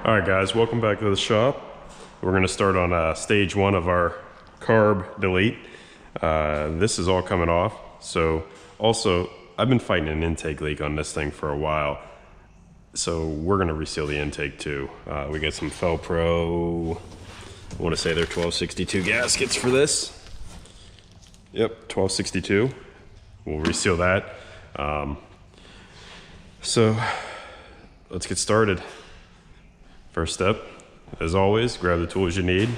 All right, guys, welcome back to the shop. We're going to start on stage one of our carb delete. This is all coming off. So also, I've been fighting an intake leak on this thing for a while. So we're going to reseal the intake too. We got some Felpro, I want to say they're 1262 gaskets for this. Yep, 1262. We'll reseal that. So let's get started. First step, as always, grab the tools you need.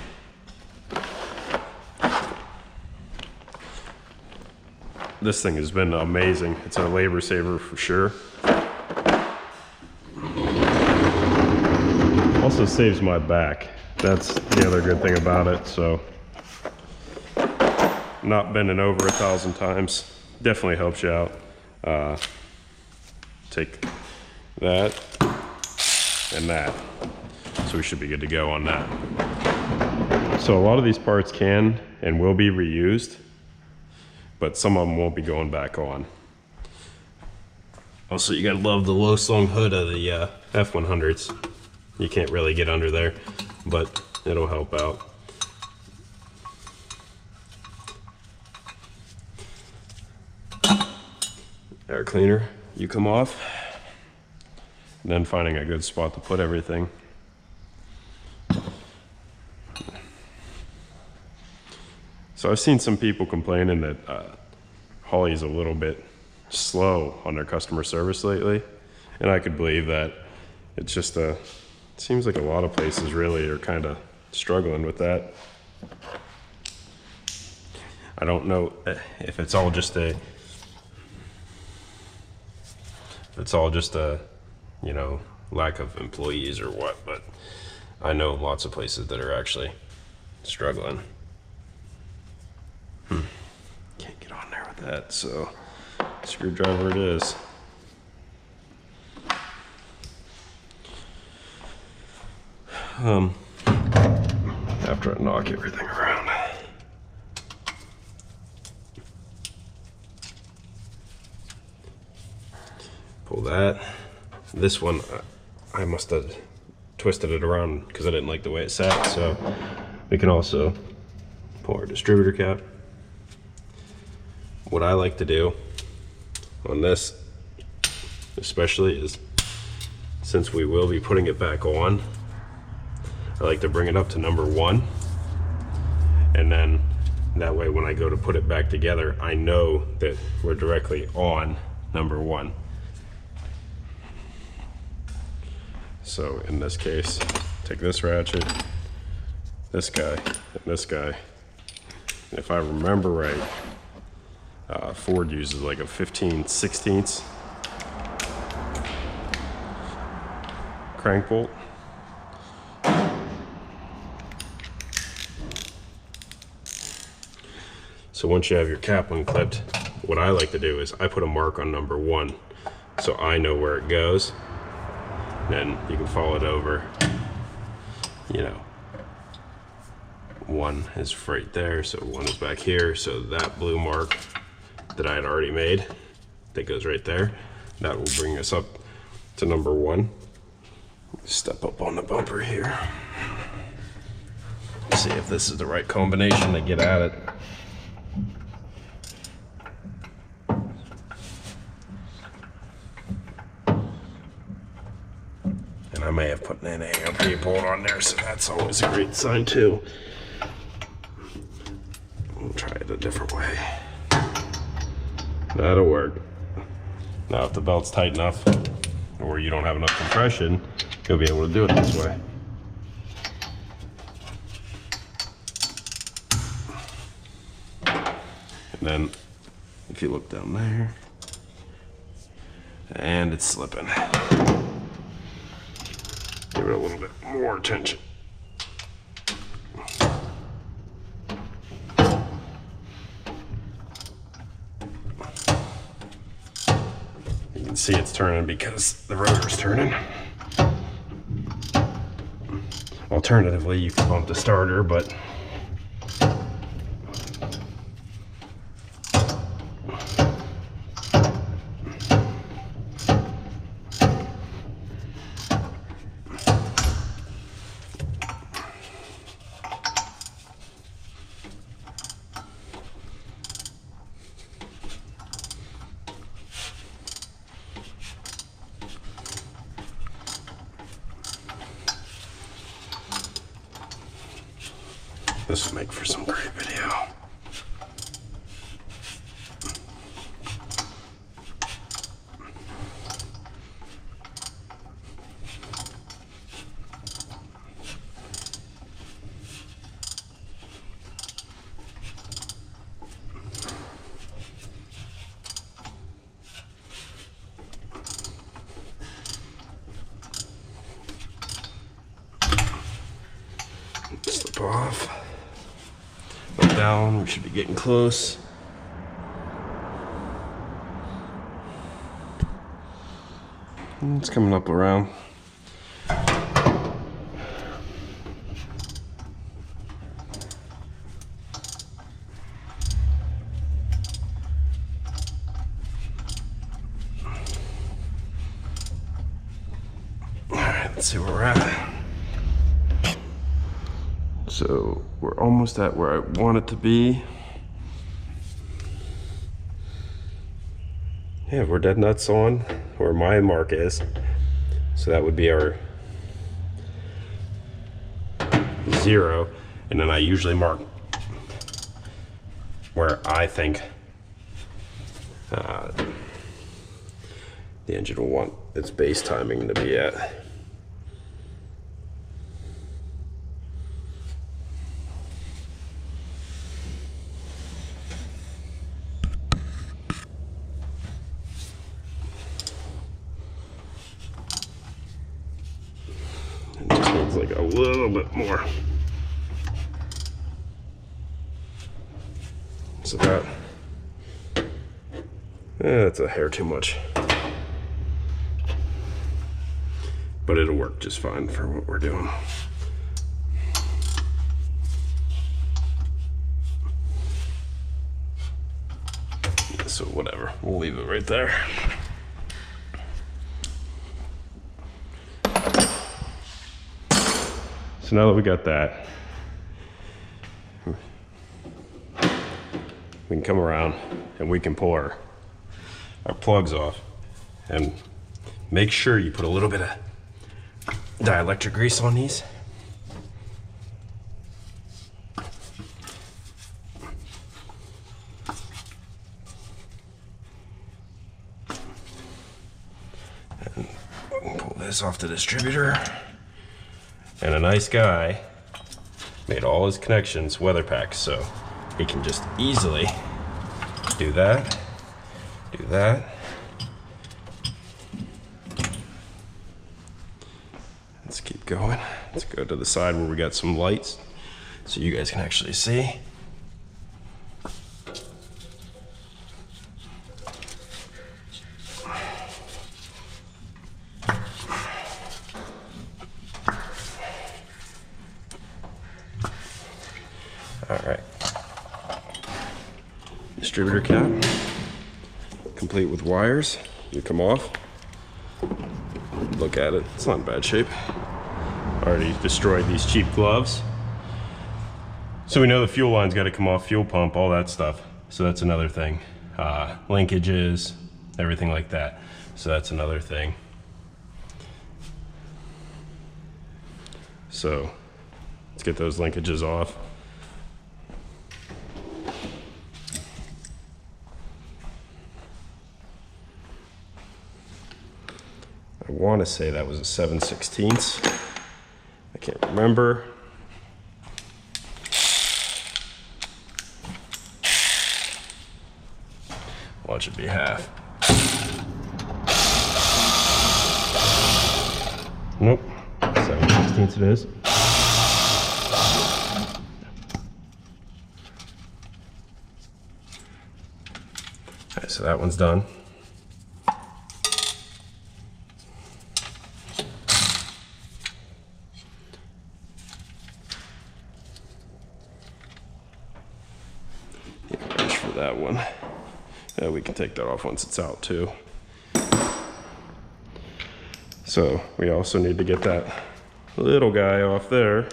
This thing has been amazing. It's a labor saver for sure. Also saves my back. That's the other good thing about it. So not bending over 1,000 times definitely helps you out. Take that and that. So we should be good to go on that. So a lot of these parts can and will be reused, but some of them won't be going back on. Also, you gotta love the low slung hood of the F100s. You can't really get under there, but it'll help out. Air cleaner, you come off. And then finding a good spot to put everything. So I've seen some people complaining that Holley is a little bit slow on their customer service lately, and I could believe that. It's just it seems like a lot of places really are kind of struggling with that. I don't know if it's all just a you know, lack of employees or what, but I know lots of places that are actually struggling. Can't get on there with that, so screwdriver it is. After I knock everything around. Pull that. This one, I must have twisted it around because I didn't like the way it sat, so we can also pull our distributor cap. What I like to do on this especially is, since we will be putting it back on, I like to bring it up to number 1, and then that way when I go to put it back together, I know that we're directly on number 1. So in this case, take this ratchet, this guy, and this guy. If I remember right, Ford uses like a 15/16 crank bolt. So once you have your cap unclipped, what I like to do is I put a mark on number 1 so I know where it goes. Then you can follow it over, you know, 1 is right there, so 1 is back here, so that blue mark that I had already made, that goes right there, that will bring us up to number 1. Step up on the bumper here. See if this is the right combination to get at it. I may have put an NA bolt on there, so that's always a great sign too. We'll try it a different way. That'll work. Now if the belt's tight enough, or you don't have enough compression, you'll be able to do it this way. And then, if you look down there, and it's slipping. Give it a little bit more attention. You can see it's turning because the rotor's turning. Alternatively, you can pump the starter, but This will make for some great video. Slip off. Look down, we should be getting close. It's coming up around. Alright, let's see where we're at. So we're almost at where I want it to be. Yeah, we're dead nuts on where my mark is. So that would be our 0. And then I usually mark where I think the engine will want its base timing to be at. It just needs like a little bit more. So that's a hair too much. But it'll work just fine for what we're doing. So whatever, we'll leave it right there. So now that we got that, we can come around and we can pull our plugs off, and make sure you put a little bit of dielectric grease on these. And pull this off the distributor. And a nice guy made all his connections weather packs, so he can just easily do that, do that. Let's keep going. Let's go to the side where we got some lights so you guys can actually see. All right. Distributor cap, complete with wires. You come off. Look at it. It's not in bad shape. Already destroyed these cheap gloves. So we know the fuel line's got to come off, fuel pump, all that stuff. So that's another thing. Linkages, everything like that. So that's another thing. So let's get those linkages off. I want to say that was a 7/16. I can't remember. Well, it should be half. Nope, 7/16 it is. All right, so that one's done. That one. Yeah, we can take that off once it's out too. So we also need to get that little guy off there.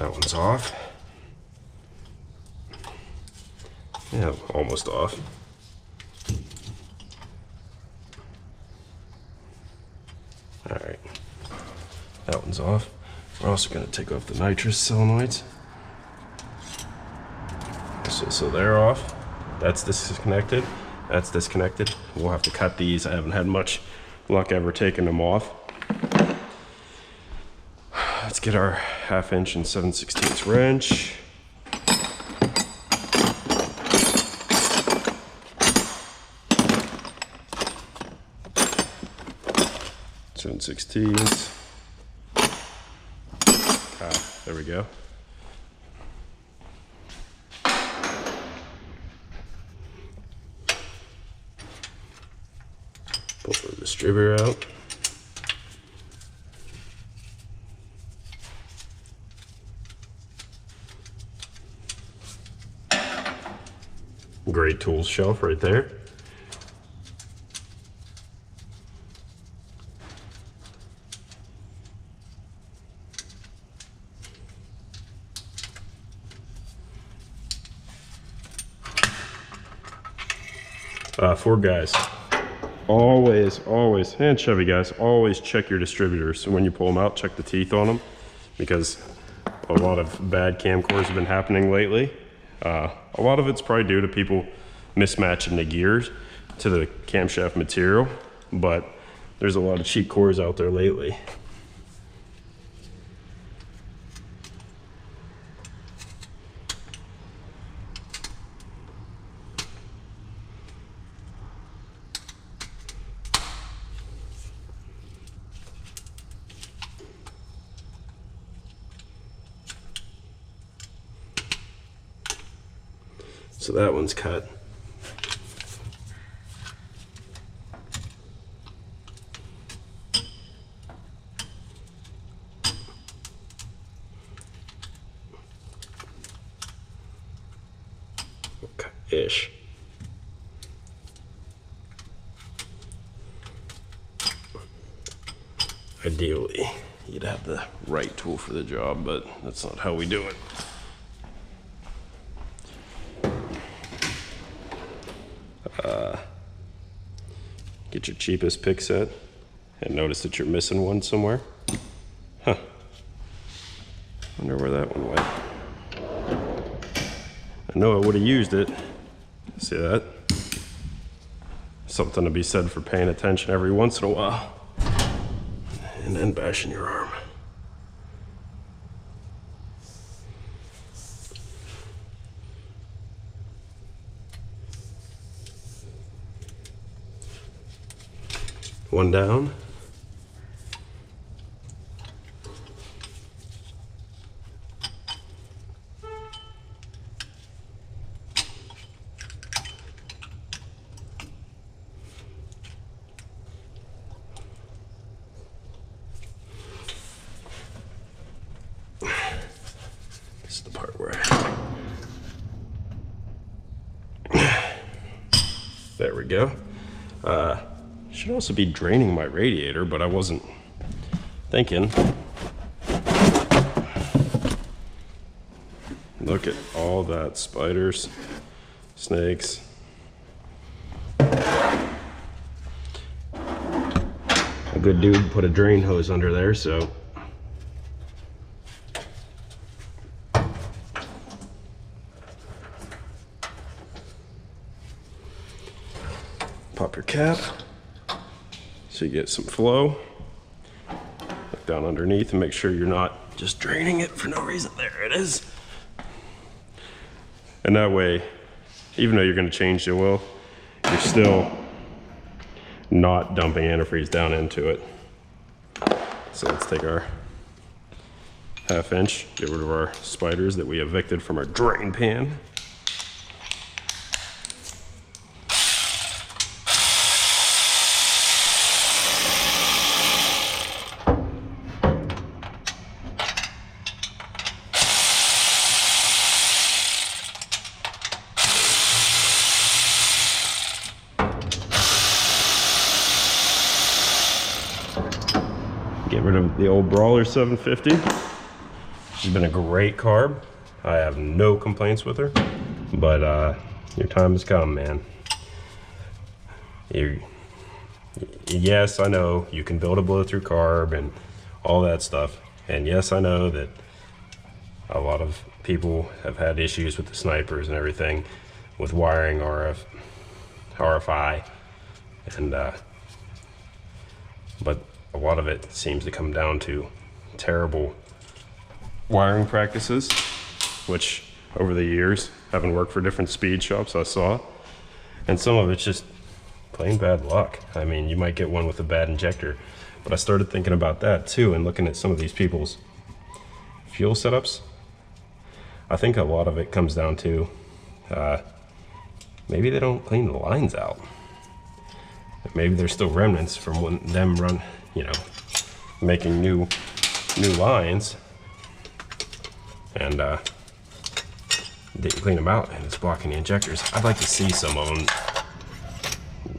That one's off. Yeah, almost off. All right, that one's off. We're also going to take off the nitrous solenoids. So they're off. That's disconnected. That's disconnected. We'll have to cut these. I haven't had much luck ever taking them off. Let's get our 1/2 inch and 7/16 wrench. Seven-sixteenths. There we go. Pull the distributor out. Great tools shelf right there. Ford guys, always, and Chevy guys, always check your distributors. So when you pull them out, check the teeth on them, because a lot of bad camcorders have been happening lately. A lot of it's probably due to people mismatching the gears to the camshaft material, but there's a lot of cheap cores out there lately. So that one's cut. Okay-ish. Ideally, you'd have the right tool for the job, but that's not how we do it. Get your cheapest pick set and notice that you're missing one somewhere. Huh. Wonder where that one went. I know I would have used it. See that? Something to be said for paying attention every once in a while and then bashing your arm. One down. This is the part where there we go. Should also be draining my radiator, but I wasn't thinking. Look at all that, spiders, snakes. A good dude put a drain hose under there, so. Pop your cap. So you get some flow. Look down underneath and make sure you're not just draining it for no reason. There it is. And that way, even though you're going to change the oil, you're still not dumping antifreeze down into it. So let's take our 1/2 inch, get rid of our spiders that we evicted from our drain pan. Get rid of the old Brawler 750. She's been a great carb. I have no complaints with her, but your time has come, man. Yes, I know you can build a blow-through carb and all that stuff. And yes, I know that a lot of people have had issues with the snipers and everything with wiring RFI, and but a lot of it seems to come down to terrible wiring practices, which over the years, having worked for different speed shops, I saw, and some of it's just plain bad luck. I mean, you might get one with a bad injector, but I started thinking about that too, and looking at some of these people's fuel setups. I think a lot of it comes down to maybe they don't clean the lines out. Maybe there's still remnants from when them making new lines, and didn't clean them out, and it's blocking the injectors. I'd like to see some of them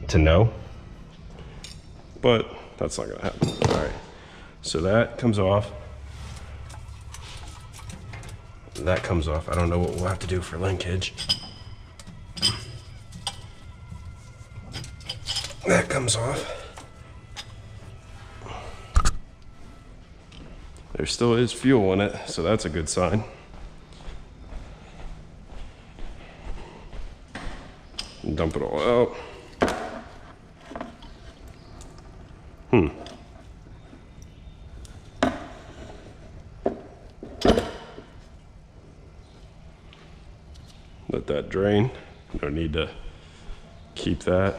to know, but that's not gonna happen. All right, so that comes off. That comes off. I don't know what we'll have to do for linkage. That comes off. There still is fuel in it, so that's a good sign. Dump it all out. Let that drain. No need to keep that.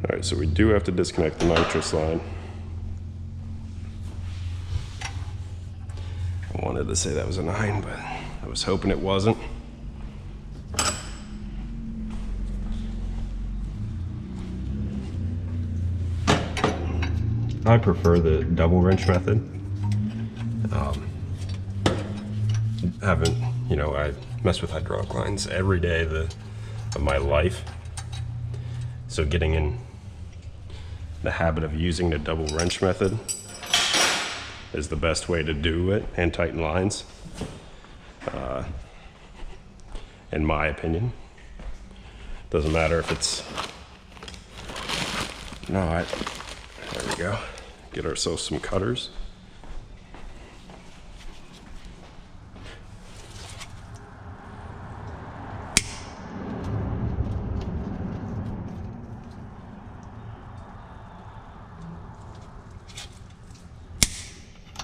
All right, so we do have to disconnect the nitrous line. I wanted to say that was a 9, but I was hoping it wasn't. I prefer the double wrench method. I mess with hydraulic lines every day of my life. So getting in the habit of using the double wrench method is the best way to do it and tighten lines, in my opinion. Doesn't matter if it's not. There we go. Get ourselves some cutters.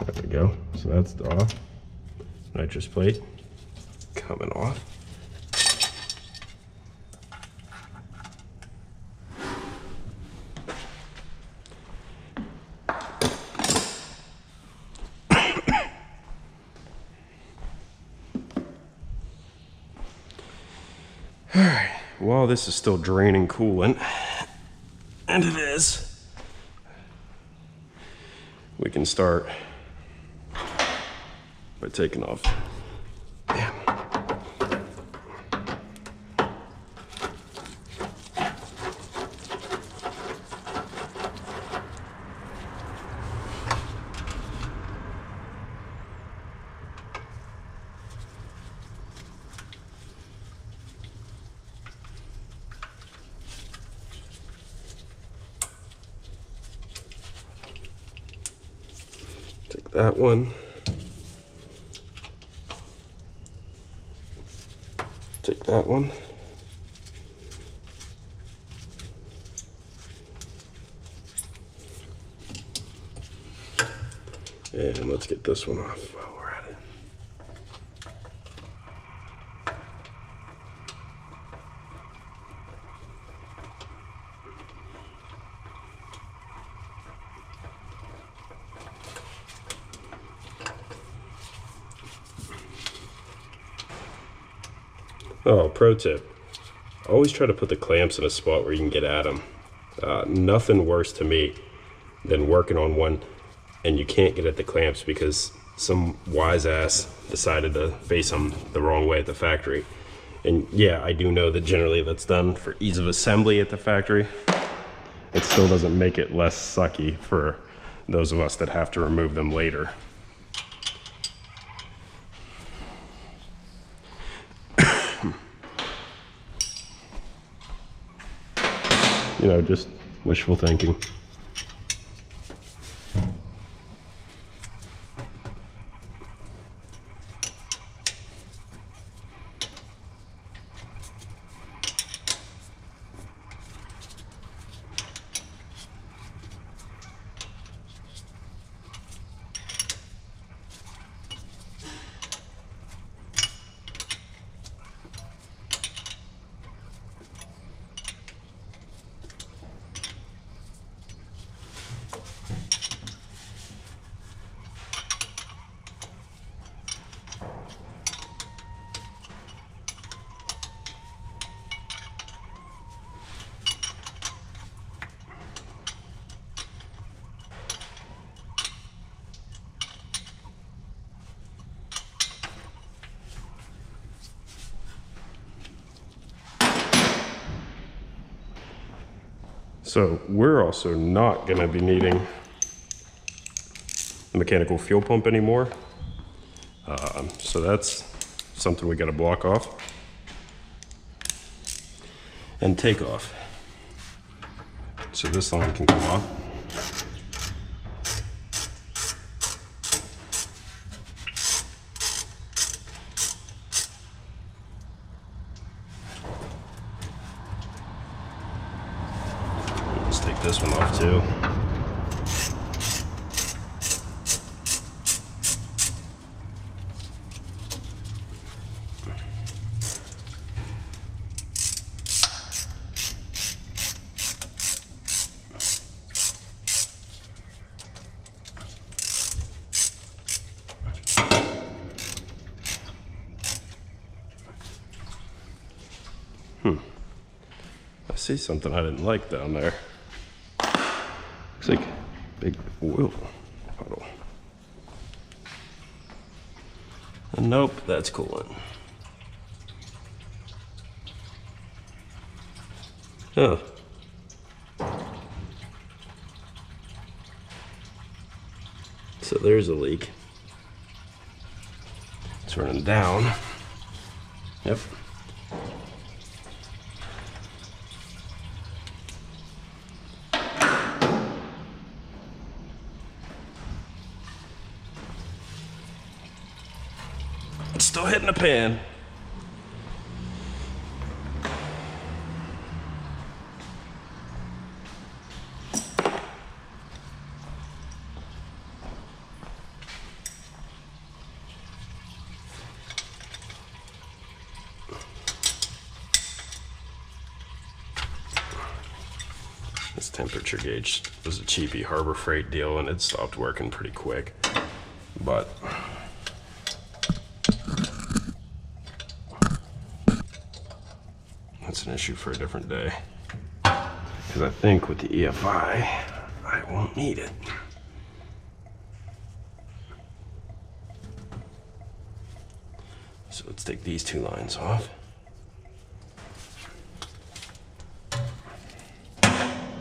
There we go. So that's off. Nitrous plate coming off. All right, while this is still draining coolant, and it is, we can start by taking off. Damn. Take that one. Take that one. And let's get this one off while we're at it. Oh, pro tip. Always try to put the clamps in a spot where you can get at them. Nothing worse to me than working on one and you can't get at the clamps because some wise ass decided to face them the wrong way at the factory. And yeah, I do know that generally that's done for ease of assembly at the factory. It still doesn't make it less sucky for those of us that have to remove them later. You know, just wishful thinking. So we're also not going to be needing the mechanical fuel pump anymore. So that's something we got to block off and take off. So this line can come off. Let's take this one off too. I see something I didn't like down there. Looks like a big oil puddle. And nope, that's coolant. Oh. So there's a leak. It's running down. Yep. It's still hitting the pan. This temperature gauge was a cheapy Harbor Freight deal and it stopped working pretty quick. But that's an issue for a different day. Because I think with the EFI, I won't need it. So let's take these two lines off.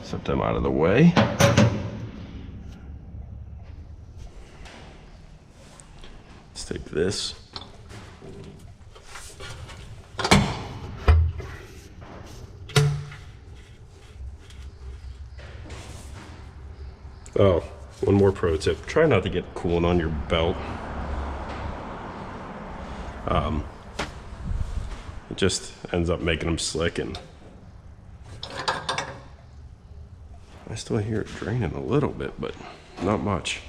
Set them out of the way. Let's take this. Oh, one more pro tip. Try not to get coolant on your belt. It just ends up making them slick, and I still hear it draining a little bit, but not much.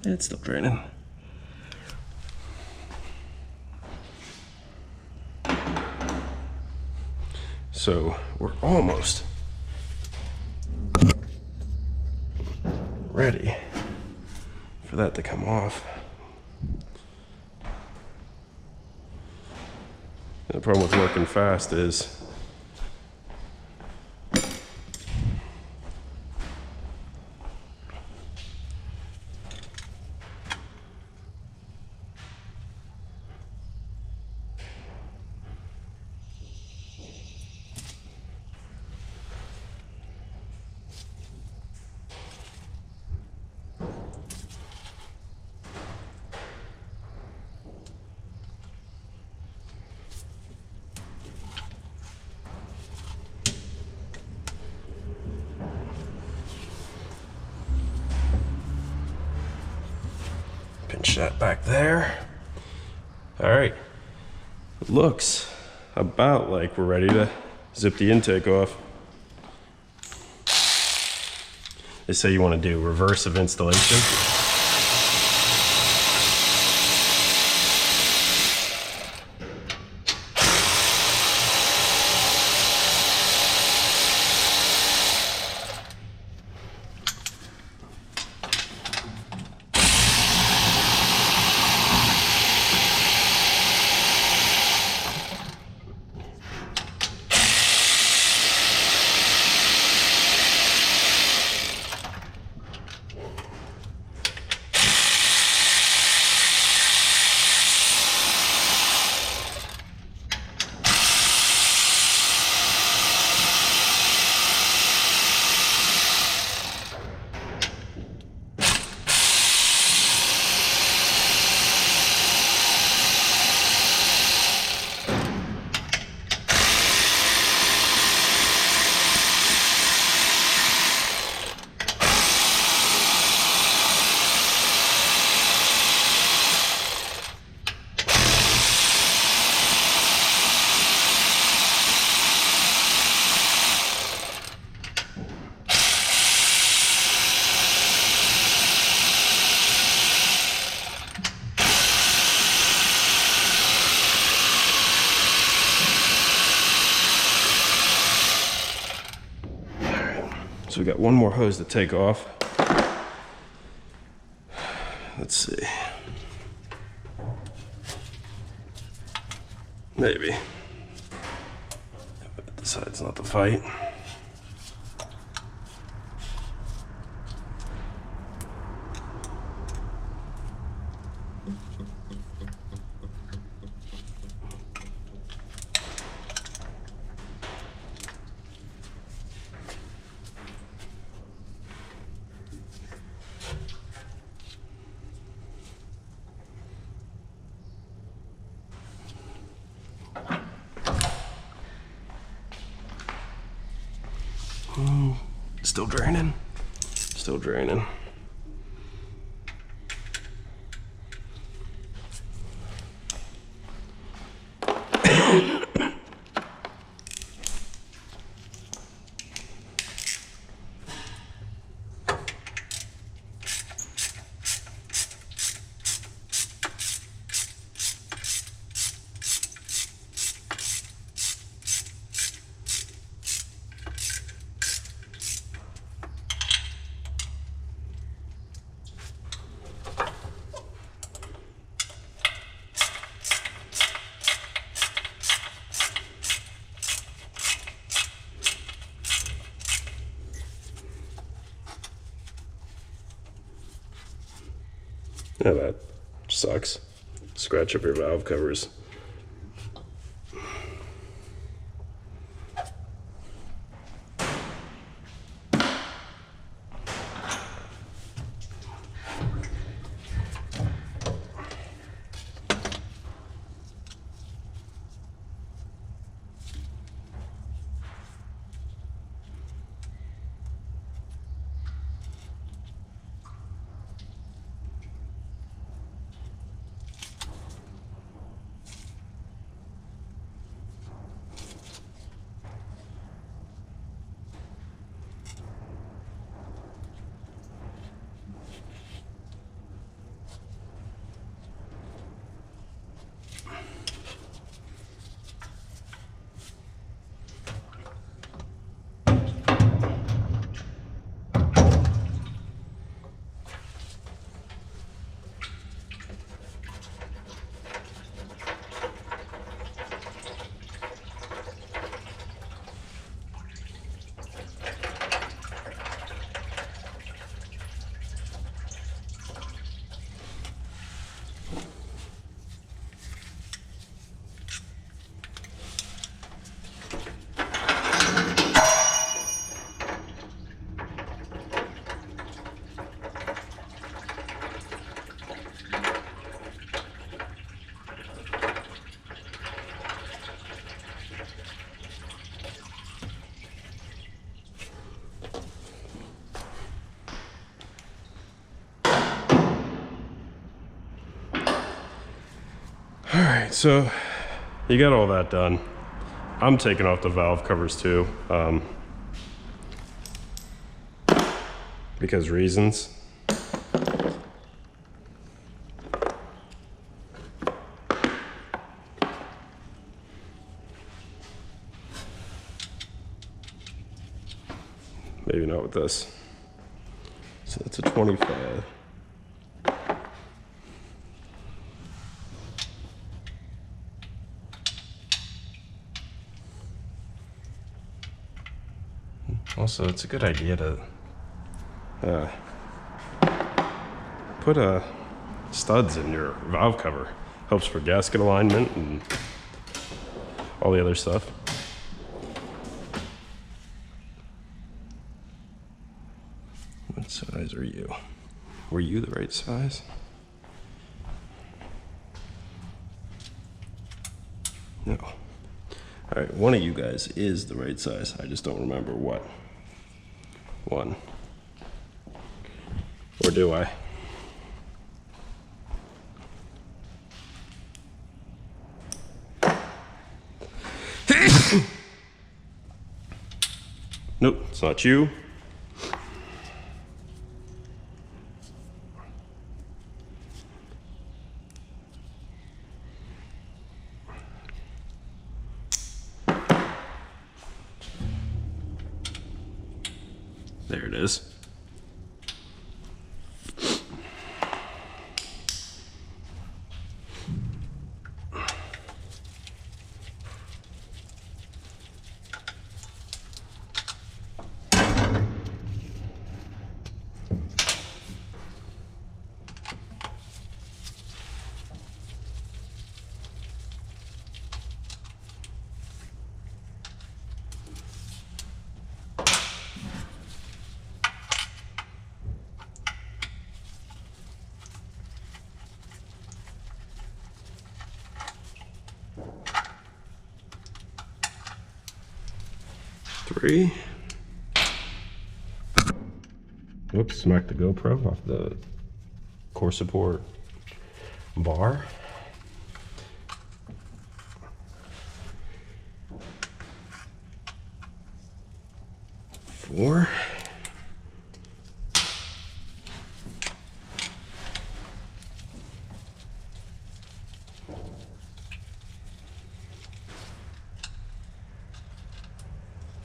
It's still draining. So we're almost ready for that to come off. The problem with working fast is Punch that back there. All right. It looks about like we're ready to zip the intake off. They say you want to do reverse of installation. So we got one more hose to take off. Let's see. Maybe. But it decides not to fight. Still draining. Still draining. Yeah, that sucks. Scratch up your valve covers. All right, so you got all that done. I'm taking off the valve covers too, because reasons. Maybe not with this. So that's a 25. Also, it's a good idea to put studs in your valve cover. Helps for gasket alignment and all the other stuff. What size are you? Were you the right size? No. All right, one of you guys is the right size. I just don't remember what one. Or do I? Nope, it's not you. There it is. Three. Whoops, smacked the GoPro off the core support bar. 4.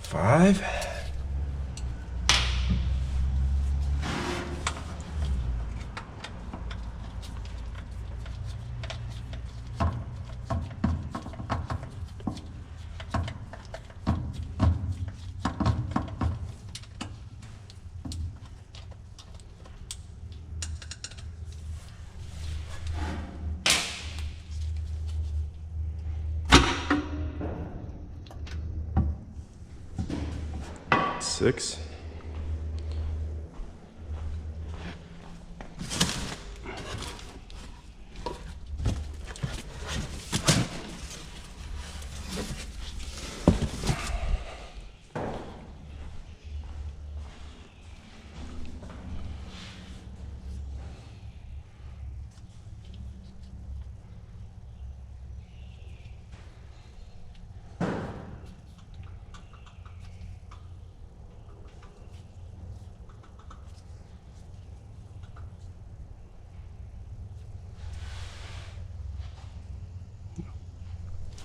5. 6.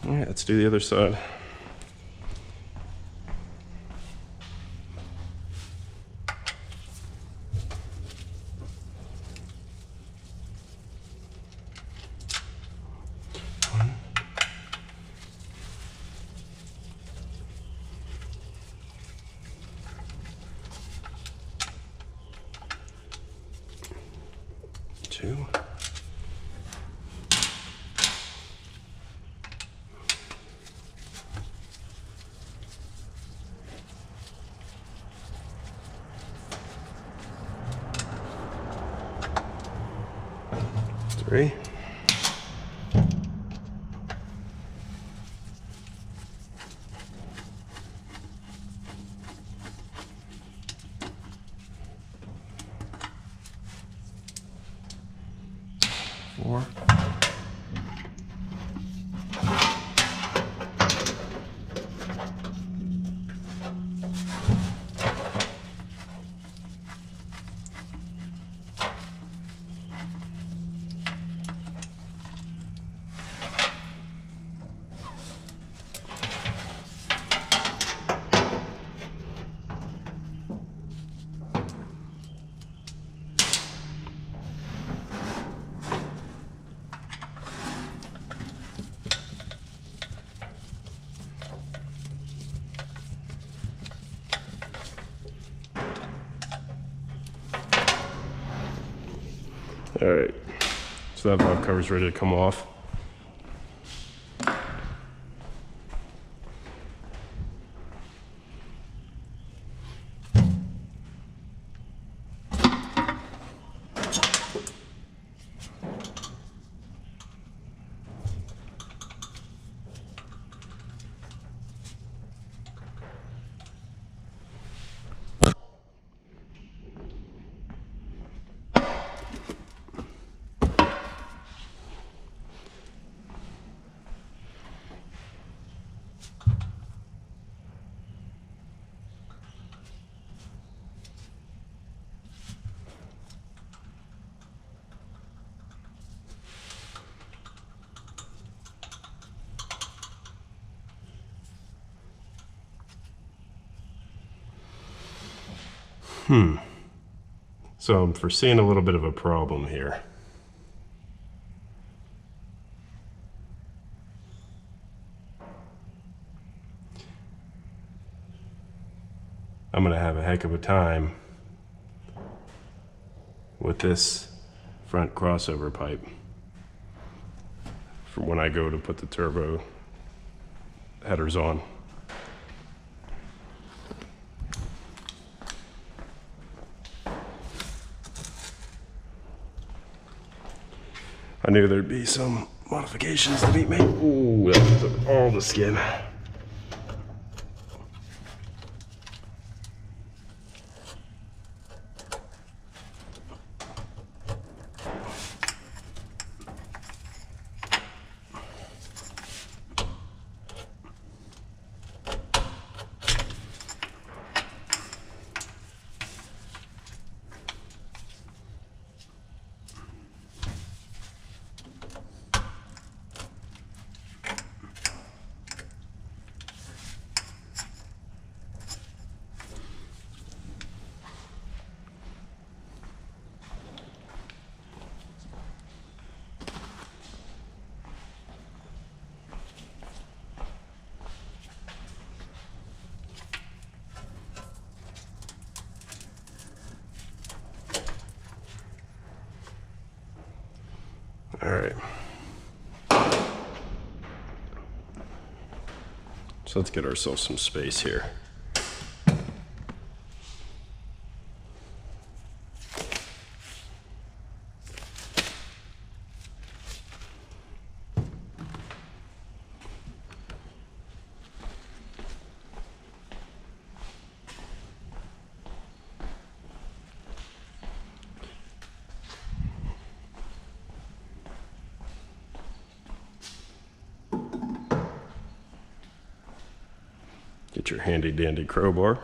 'All right, let's do the other side. One. 2. 3. 4. All right, so that valve cover's ready to come off. So I'm foreseeing a little bit of a problem here. I'm gonna have a heck of a time with this front crossover pipe for when I go to put the turbo headers on. I knew there'd be some modifications to be made. Ooh, that took all the skin. All right. So let's get ourselves some space here. Get your handy dandy crowbar.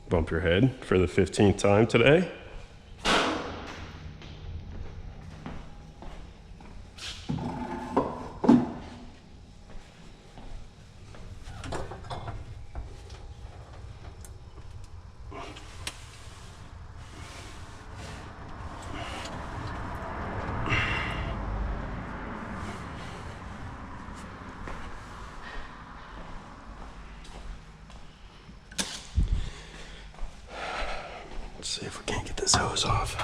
Bump your head for the 15th time today. Let's see if we can't get this hose off.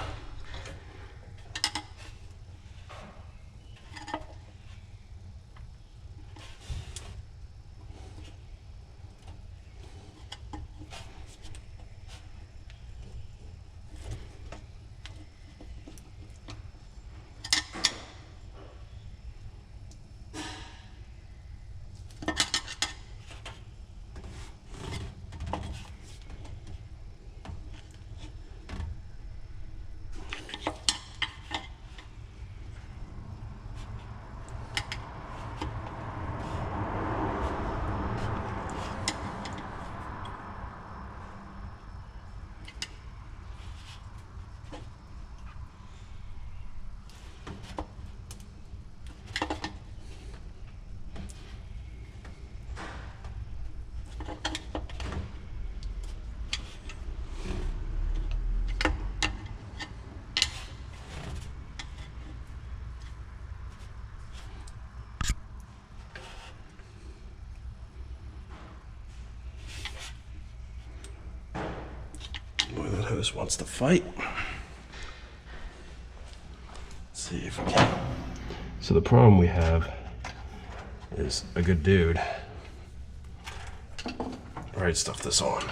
hose wants to fight. Let's see if we can. So the problem we have is a good dude. Right, stuff this on.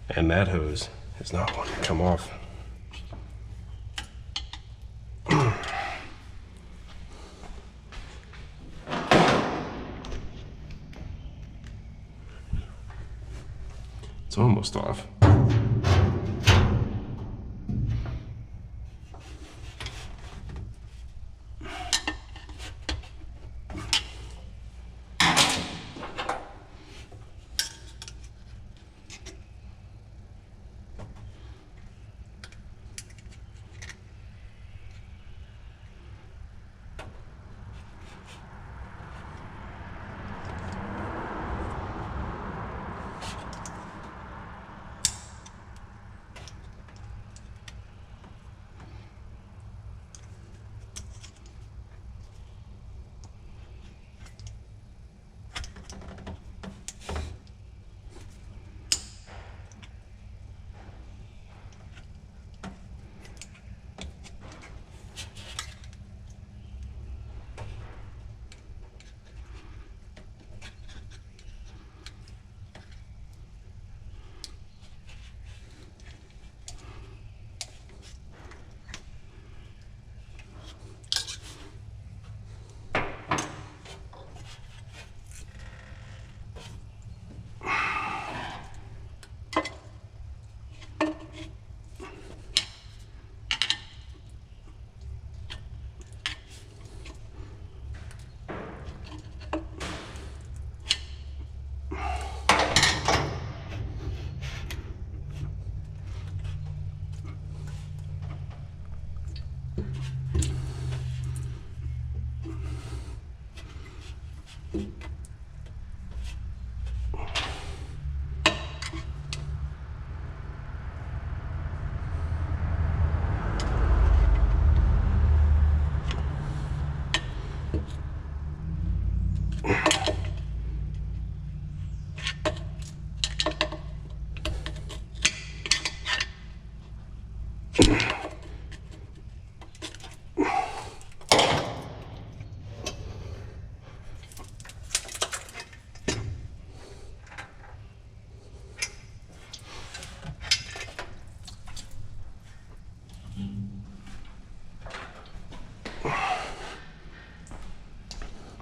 And that hose is not wanting to come off. It's almost off.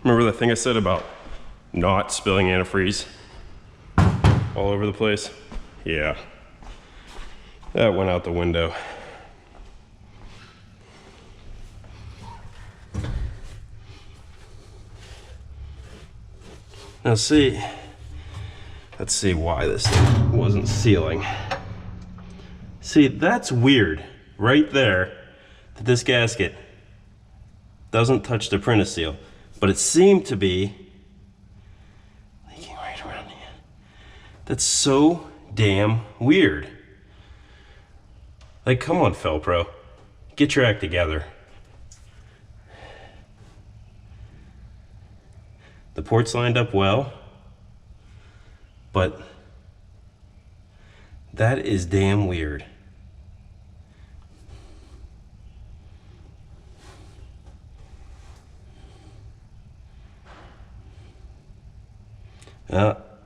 Remember the thing I said about not spilling antifreeze all over the place? Yeah, that went out the window. Now let's see why this thing wasn't sealing. See, that's weird right there that this gasket doesn't touch the apprentice seal. But it seemed to be leaking right around the end. That's so damn weird. Like, come on, Felpro. Get your act together. The ports lined up well, but that is damn weird.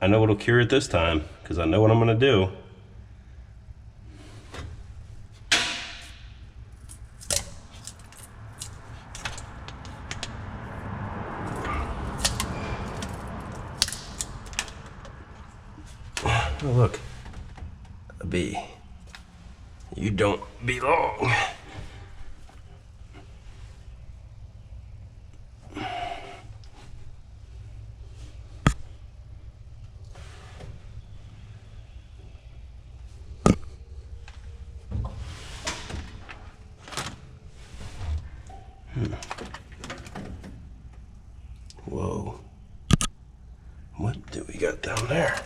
I know what'll cure it this time, because I know what I'm going to do. Oh, look. A bee. You don't belong. Whoa. What do we got down there?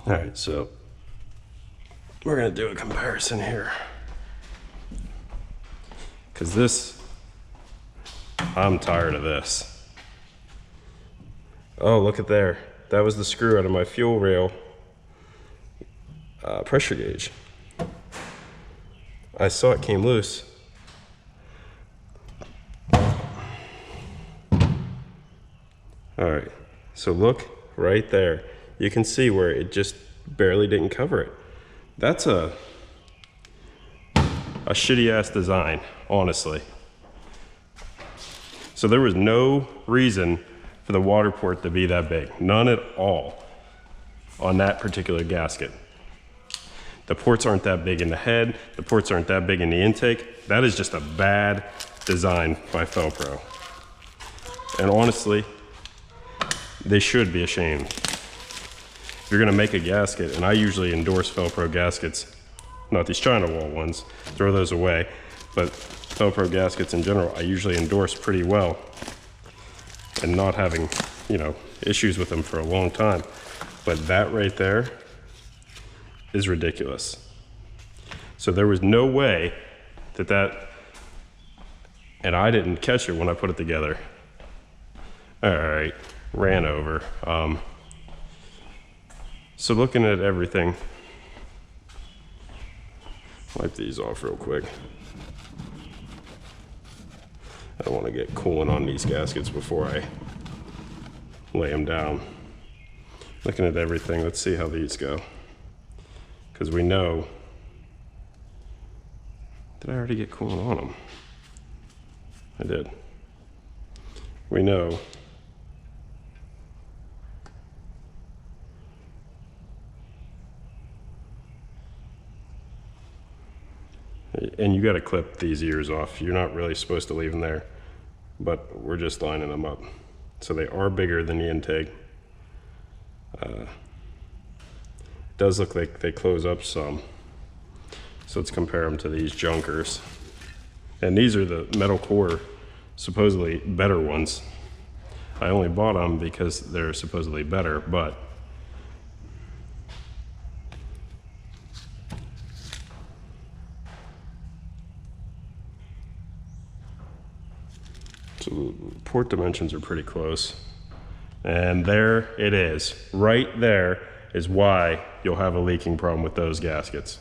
All right, so we're gonna do a comparison here. Because this, I'm tired of this. Oh, look at there. That was the screw out of my fuel rail pressure gauge. I saw it came loose. All right, so look right there. You can see where it just barely didn't cover it. That's a shitty ass design, honestly. So there was no reason for the water port to be that big, none at all on that particular gasket. The ports aren't that big in the head, the ports aren't that big in the intake. That is just a bad design by Felpro. And honestly, they should be ashamed. If you're gonna make a gasket, and I usually endorse Felpro gaskets, not these China wall ones, throw those away, but Felpro gaskets in general, I usually endorse pretty well, and not having, you know, issues with them for a long time. But that right there is ridiculous. So there was no way that, and I didn't catch it when I put it together. All right, ran over. So looking at everything, wipe these off real quick. I don't want to get coolant on these gaskets before I lay them down. Looking at everything, let's see how these go. Because we know, did I already get coolant on them? I did. We know and you got to clip these ears off. You're not really supposed to leave them there, but we're just lining them up. So they are bigger than the intake. It does look like they close up some. So let's compare them to these junkers. And these are the metal core, supposedly better ones. I only bought them because they're supposedly better, but so port dimensions are pretty close. And there it is. Right there is why you'll have a leaking problem with those gaskets.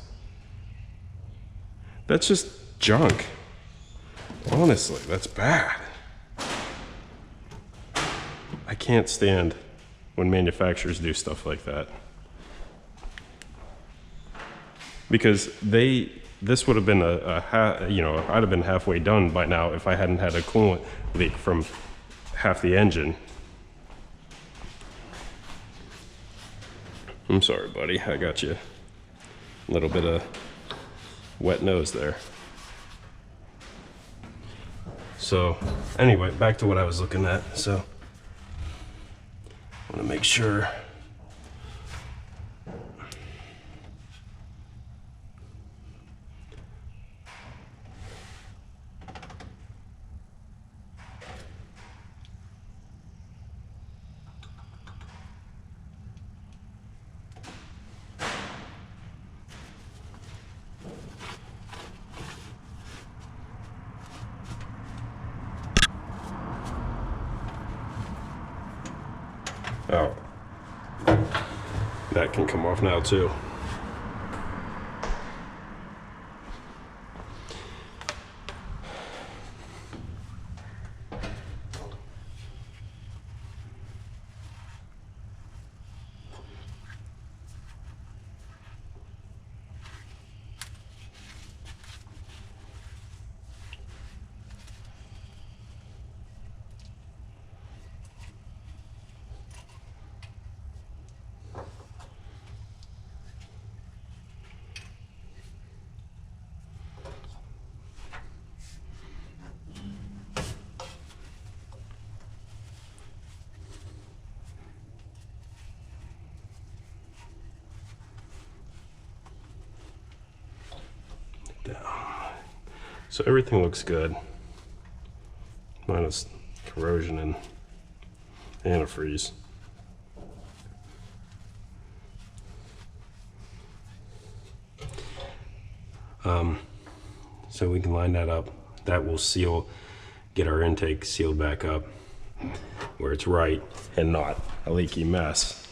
That's just junk. Honestly, that's bad. I can't stand when manufacturers do stuff like that. Because this would have been I'd have been halfway done by now if I hadn't had a coolant leak from half the engine. I'm sorry, buddy, I got you a little bit of wet nose there. So anyway, back to what I was looking at. So I want to make sure oh, that can come off now too. So everything looks good, minus corrosion and antifreeze. So we can line that up. That will seal, get our intake sealed back up where it's right and not a leaky mess.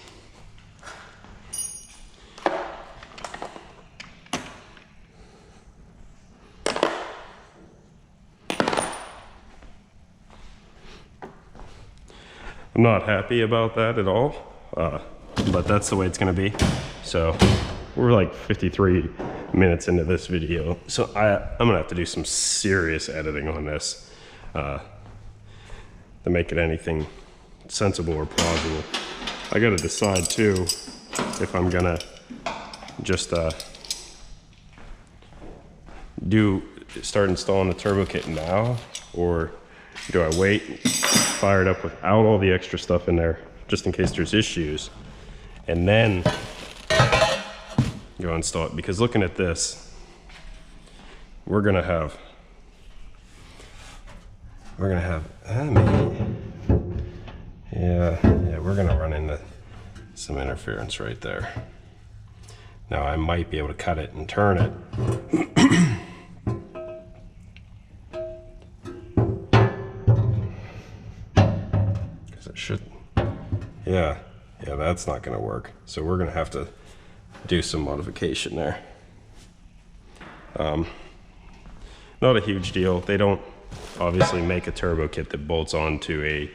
I'm not happy about that at all, but that's the way it's gonna be. So we're like 53 minutes into this video, so I'm gonna have to do some serious editing on this to make it anything sensible or plausible. I gotta decide too if I'm gonna just start installing the turbo kit now, or do I wait, fire it up without all the extra stuff in there just in case there's issues, and then go install it. Because looking at this, we're gonna have maybe, yeah, we're gonna run into some interference right there. Now I might be able to cut it and turn it. Because it should, yeah, that's not gonna work. So we're gonna have to do some modification there. Not a huge deal. They don't obviously make a turbo kit that bolts onto a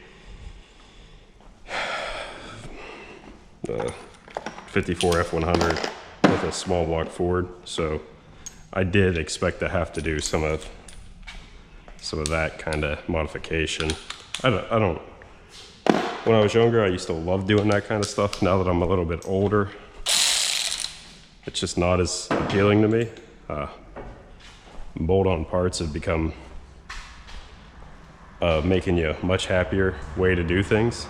54 F100 with a small block Ford, so I did expect to have to do some of that kind of modification. I don't. When I was younger, I used to love doing that kind of stuff. Now that I'm a little bit older, it's just not as appealing to me. Bolt-on parts have become making you a much happier way to do things.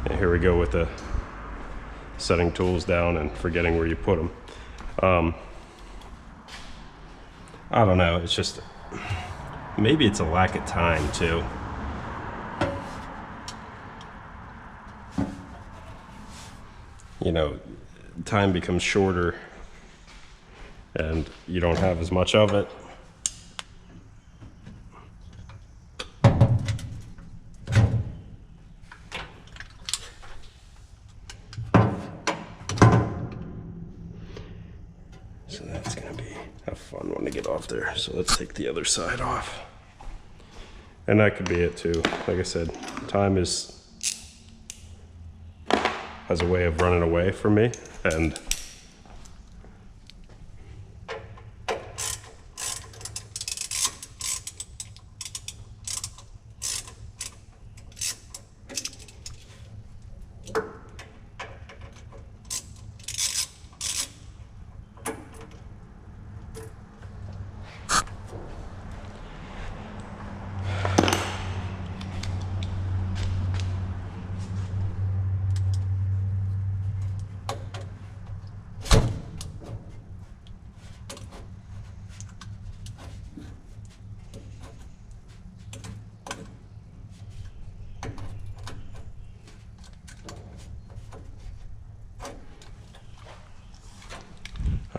And here we go with the setting tools down and forgetting where you put them. I don't know, it's just, maybe it's a lack of time too. You know, time becomes shorter and you don't have as much of it. So that's gonna be a fun one to get off there. So let's take the other side off. And that could be it too. Like I said, time has a way of running away from me, and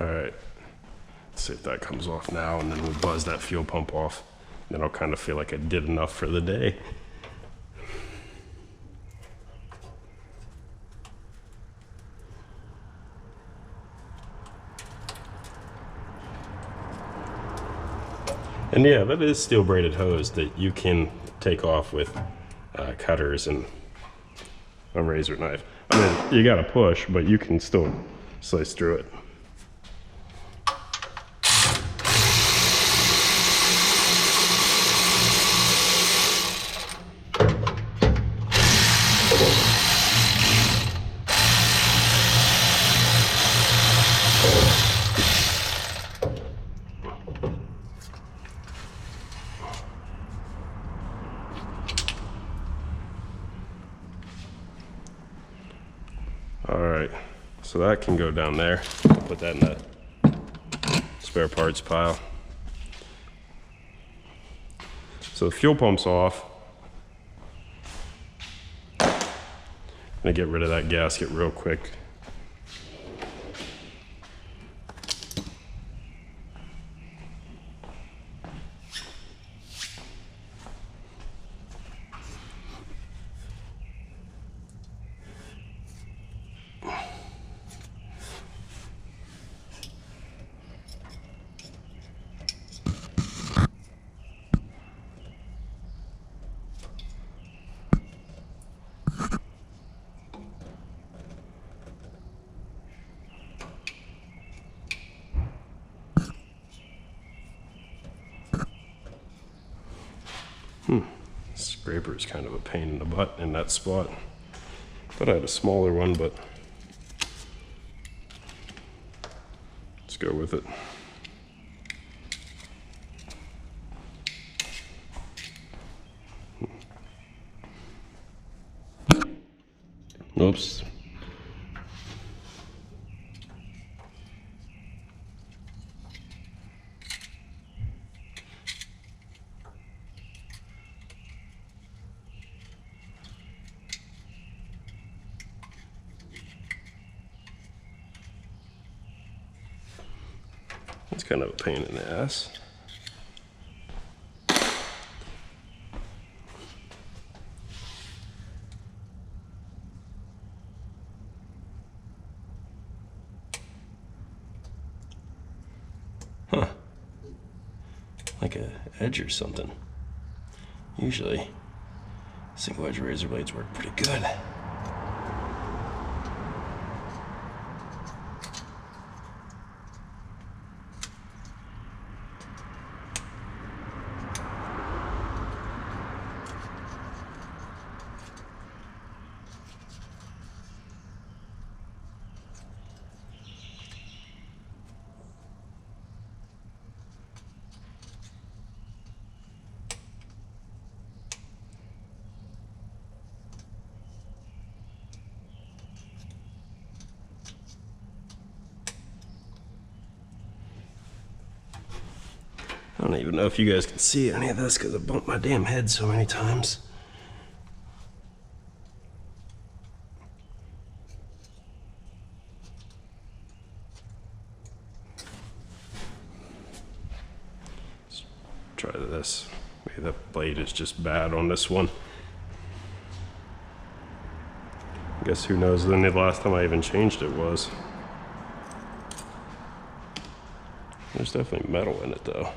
all right, let's see if that comes off now, and then we'll buzz that fuel pump off. Then I'll kind of feel like I did enough for the day. And yeah, that is steel braided hose that you can take off with cutters and a razor knife. I mean, you gotta push, but you can still slice through it. All right, so that can go down there. I'll put that in the spare parts pile. So the fuel pump's off. I'm gonna get rid of that gasket real quick. scraper is kind of a pain in the butt in that spot. Thought I had a smaller one, but let's go with it. Oops. It's kind of a pain in the ass. Huh. Like a edge or something. Usually, single edge razor blades work pretty good. I don't even know if you guys can see any of this because I bumped my damn head so many times. Let's try this. Maybe that blade is just bad on this one. I guess who knows when the last time I even changed it was. There's definitely metal in it though.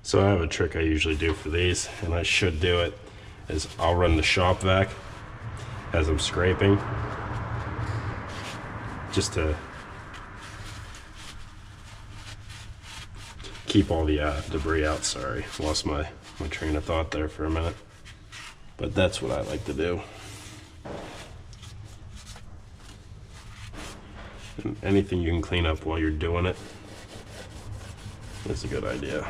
So I have a trick I usually do for these, and I should do it, is I'll run the shop vac as I'm scraping, just to keep all the debris out. Sorry, lost my train of thought there for a minute. But that's what I like to do. And anything you can clean up while you're doing it is a good idea.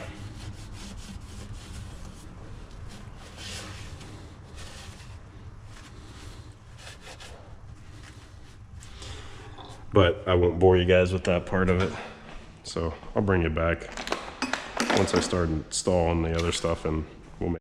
But I won't bore you guys with that part of it. So I'll bring you back once I start installing the other stuff and